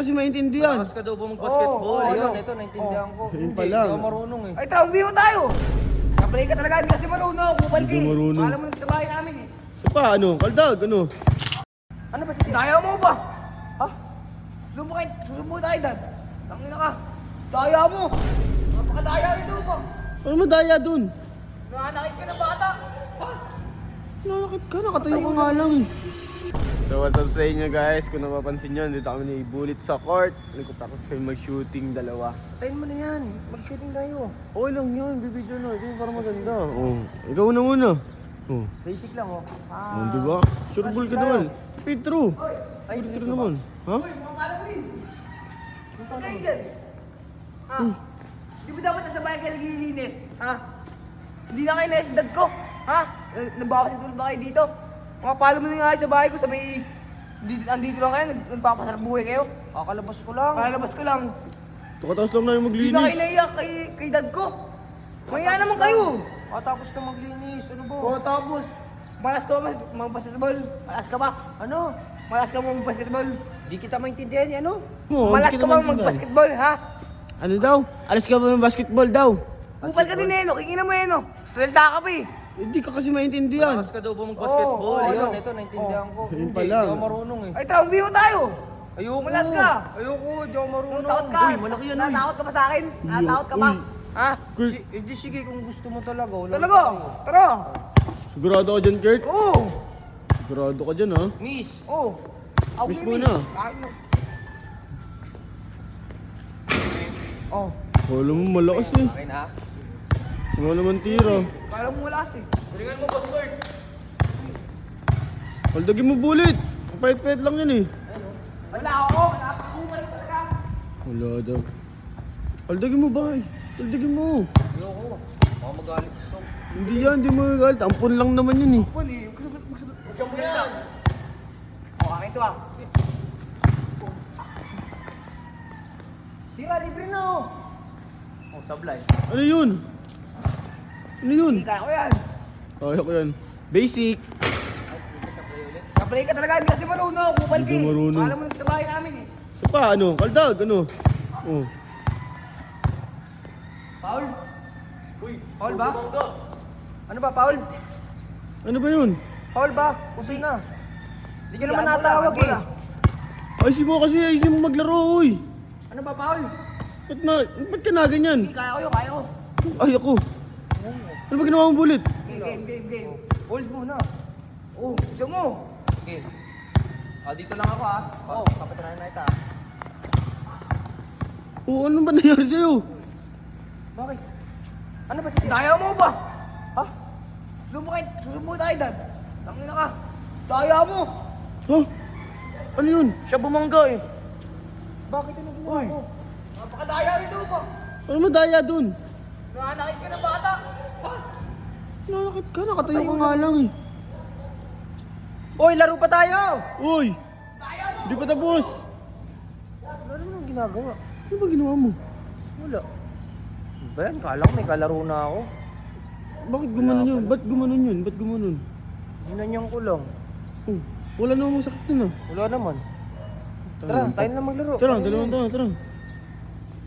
kasi maintindihan. Malakas ka daw ba mag-basketball? Ayun, Ito, naintindihan ko. Yun pa lang. Hindi ako marunong eh. Ay, traumbi mo tayo. Kapalay ka talaga, hindi kasi marunong. Kupal ka Hindi eh. marunong. Alam mo na sa bahay namin eh. Sa pa, ano? Kaldag, ano? Ano ba, titi? Daya mo ba? Ha? Susubo tayo, dad. Tangina ka. Daya mo. Napakadaya ito ba? Ano madaya dun? Nanakit ka ng bata. Ha? Nanakit ka, nakatayo ka nga lang eh. So what's up sa inyo guys? Kung napapansin nyo, dito kami ni Bullet sa court. Nagkatapos kayo mag-shooting dalawa. Patayin mo na yan. Mag-shooting tayo. Okay lang yun, bibidyo na. Ito yung para maganda. Oh, ikaw na muna. Oh, Basic lang oh. oh diba? Sure ball ka naman. Si Pedro. Ay, Pedro naman. Ha? Uy, mga pala mo din. Huwag kayo dyan. Ha? Di ba dapat nasa bahay kayo naglilinis? Ha? Hindi na kayo naisidad ko. Ha? Nabawas ito ba kayo dito? Mga pala mo na nga kayo sa bahay ko, sabi, andito lang kayo, nagpapasarap buhay kayo. Kakalabas ko lang. Kalabas ko lang. Tukataos lang na yung Hindi na kayo maglinis. naiyak kay dad ko. Maya naman kayo. Tapos ka maglinis. Ano ba? O tapos, malas ka ba mag-basketball? Malas ka ba? Ano? Malas ka ba mag-basketball? Di kita maintindihan yan, ano? Oo, Malas hindi ka naman ba tindahan. mag-basketball, ha? Ano daw? Alas ka ba ng basketball daw? Kupal ka din eh, no? Kikina mo eh, no? Salita ka pa eh. Hindi ka kasi maintindihan. Malakas ka daw ba mag-basketball? Oo, Ayun, ano? ito, naintindihan ko. Yun Hindi pa lang. ako marunong eh. Ay, traumbi mo tayo. Ayoko. Malas ka. Ayoko, di ako marunong. Takot ka. Uy, malaki yan, uy. Natakot ka ba sa akin? Natakot ka ba? Uy. Ha? Di sige, kung gusto mo talaga. Wala Talaga? Tara. Sigurado ka dyan, Kurt? Oo. Sigurado ka dyan, ha? Miss, Oo. Ako Miss yun, muna. Kain mo. Oh. Wala mo malakas eh. akin ha. Wala naman tira. Kala mo wala kasi. Galingan mo, boss Lord. Aldagin mo Bullet. Ang pait-pait lang yan eh. Wala ako. Wala pa ako. Wala talaga. Wala daw. Aldagin mo ba? Aldagin mo. Ayoko. Baka magalit si Sok. Hindi yan, hindi mo galit. Ampun lang naman yan eh. Pwede. Diyan mo yan. O, akin to ah. Tira, libre na oh. Oh, sablay. Ano yun? Ano yun? Hindi kaya ko yan. Kaya ko yan. Basic. Kapalay ka talaga, hindi kasi marunong. Kupal ka Hindi eh. marunong. Alam mo na sa bahay namin eh. Sa pa, ano? Kaldag, ano? Oh. Paul? Uy, Paul ba? bumangga. Ano ba, Paul? Ano ba yun? Paul ba? Usoy na. Hindi ka naman Ano natawag eh. Ayusin mo kasi, ayusin mo maglaro, uy. Ano ba, Paul? Ba't ka na ganyan? Hindi, kaya ko yun, kaya ko. Ay, ako. Ano ba ginawa mong Bullet? Game. Hold muna. Oh, gusto mo. Okay. Dito lang ako ha. Oo. Kapatirahan na ito Oo, ano ba nangyari sa'yo? Bakit? Ano ba, titi? Daya mo ba? Ha? Susubo tayo, dad. Tangina ka. Daya mo. Ha? Ano yun? Siya bumangga eh. Bakit ano ginawa mo? Napakadaya ito ba? Ano madaya dun? Nanakit ka ng bata. Ha? Nanakit ka, nakatayo ka nga lang eh. Uy, laro pa tayo! Uy! Di pa tapos! Wala naman ang ginagawa. Ano ba ginawa mo? Wala. Ano ba yan? Kala ko may kalaro na ako. Bakit gumanon yun? Ba't gumanon yun? Ba't gumanon? Ginanyan ko lang. Oh, wala namang masakit na. Wala naman. Tara, tayo na maglaro. Tara, dalawang tayo, tara.